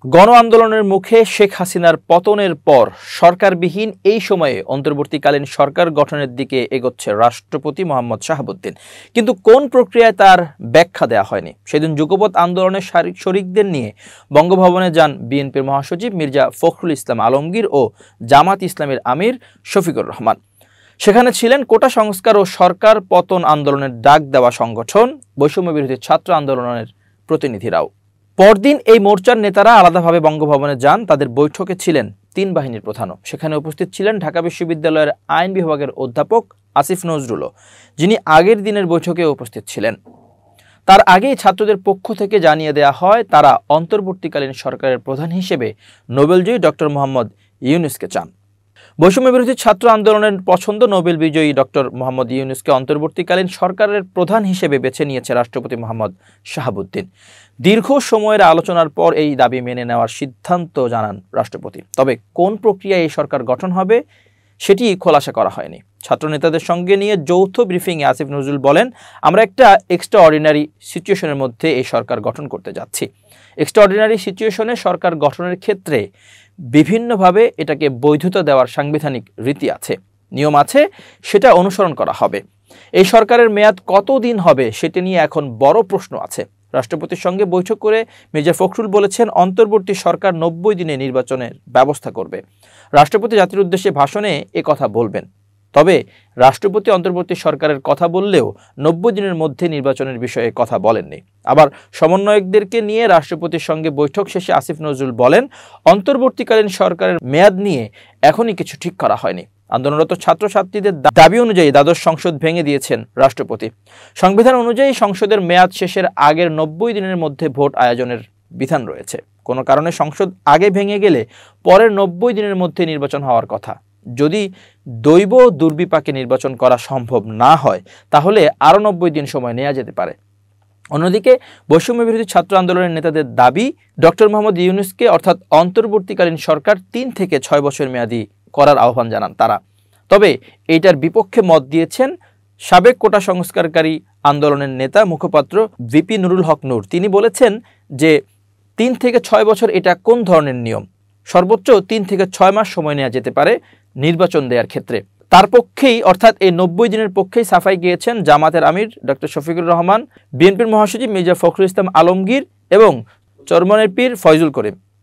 গণ আন্দোলনের মুখে শেখ হাসিনার পতনের পর সরকারবিহীন এই সময়ে অন্তর্বর্তীকালীন সরকার গঠনের দিকে এগোচ্ছে রাষ্ট্রপতি মোহাম্মদ শাহাবুদ্দিন। কিন্তু কোন প্রক্রিয়ায় তার ব্যাখ্যা দেওয়া হয়নি। সেদিন যুগপৎ আন্দোলনের শরিকদের নিয়ে বঙ্গভবনে যান বিএনপির মহাসচিব মির্জা ফখরুল ইসলাম আলমগীর ও জামাত ইসলামের আমির শফিকুর রহমান। সেখানে ছিলেন কোটা সংস্কার ও সরকার পতন আন্দোলনের ডাক দেওয়া সংগঠন বৈষম্য বিরোধী ছাত্র আন্দোলনের প্রতিনিধিরাও। পরদিন এই মোর্চার নেতারা আলাদাভাবে বঙ্গভবনে যান। তাদের বৈঠকে ছিলেন তিন বাহিনীর প্রধানও। সেখানে উপস্থিত ছিলেন ঢাকা বিশ্ববিদ্যালয়ের আইন বিভাগের অধ্যাপক আসিফ নজরুলও, যিনি আগের দিনের বৈঠকে উপস্থিত ছিলেন। তার আগেই ছাত্রদের পক্ষ থেকে জানিয়ে দেওয়া হয় তারা অন্তর্বর্তীকালীন সরকারের প্রধান হিসেবে নোবেলজয়ী ডক্টর মোহাম্মদ ইউনূসকে চান। বৈষম্য বিরোধী ছাত্র আন্দোলনের পছন্দ নোবেল বিজয়ী ডক্টর মোহাম্মদ ইউনূসকে অন্তর্বর্তীকালীন সরকারের প্রধান হিসেবে বেছে নিয়েছে রাষ্ট্রপতি মোহাম্মদ শাহাবুদ্দিন। দীর্ঘ সময়ের আলোচনার পর এই দাবি মেনে নেওয়ার সিদ্ধান্ত জানান রাষ্ট্রপতি। তবে কোন প্রক্রিয়ায় এই সরকার গঠন হবে সেটি খোলাসা করা হয়নি। ছাত্র নেতাদের সঙ্গে নিয়ে যৌথ ব্রিফিংয়ে আসিফ নজরুল বলেন, আমরা একটা এক্সট্রাঅর্ডিনারি সিচুয়েশনের মধ্যে এই সরকার গঠন করতে যাচ্ছি। এক্সট্রাঅর্ডিনারি সিচুয়েশনে সরকার গঠনের ক্ষেত্রে বিভিন্নভাবে এটাকে বৈধতা দেওয়ার সাংবিধানিক রীতি আছে, নিয়ম আছে, সেটা অনুসরণ করা হবে। এই সরকারের মেয়াদ কতদিন হবে সেটা নিয়ে এখন বড় প্রশ্ন আছে। রাষ্ট্রপতির সঙ্গে বৈঠক করে মির্জা ফখরুল বলেছেন, অন্তর্বর্তী সরকার 90 দিনে নির্বাচনের ব্যবস্থা করবে। রাষ্ট্রপতি জাতির উদ্দেশ্যে ভাষণে এ কথা বলবেন। তবে রাষ্ট্রপতি অন্তর্বর্তী সরকারের কথা বললেও 90 দিনের মধ্যে নির্বাচনের বিষয়ে কথা বলেননি। আবার সমন্বয়কদেরকে নিয়ে রাষ্ট্রপতির সঙ্গে বৈঠক শেষে আসিফ নজরুল বলেন, অন্তর্বর্তীকালীন সরকারের মেয়াদ নিয়ে এখনই কিছু ঠিক করা হয়নি। আন্দোলনরত ছাত্রছাত্রীদের দাবি অনুযায়ী দ্বাদশ সংসদ ভেঙে দিয়েছেন রাষ্ট্রপতি। সংবিধান অনুযায়ী সংসদের মেয়াদ শেষের আগের 90 দিনের মধ্যে ভোট আয়োজনের বিধান রয়েছে। কোনো কারণে সংসদ আগে ভেঙে গেলে পরের 90 দিনের মধ্যে নির্বাচন হওয়ার কথা। যদি দৈব দুর্বিপাকে নির্বাচন করা সম্ভব না হয় তাহলে আরও 90 দিন সময় নেওয়া যেতে পারে। অন্যদিকে বৈষম্য বিরোধী ছাত্র আন্দোলনের নেতাদের দাবি, ডক্টর মোহাম্মদ ইউনূসকে অর্থাৎ অন্তর্বর্তীকালীন সরকার 3 থেকে 6 বছর মেয়াদী করার আহ্বান জানান তারা। তবে এইটার বিপক্ষে মত দিয়েছেন সাবেক কোটা সংস্কারকারী আন্দোলনের নেতা মুখপাত্র ভিপি নুরুল হক নূর। তিনি বলেছেন যে 3 থেকে 6 বছর এটা কোন ধরনের নিয়ম? সর্বোচ্চ 3 থেকে 6 মাস সময় নেওয়া যেতে পারে নির্বাচন দেওয়ার ক্ষেত্রে। তার পক্ষেই অর্থাৎ এই 90 দিনের পক্ষেই সাফাই গিয়েছেন জামাতের আমির ডক্টর শফিকুর রহমান, বিএনপির মহাসচিব মির্জা ফখরুল ইসলাম আলমগীর এবং চরমনের পীর ফয়জুল করিম।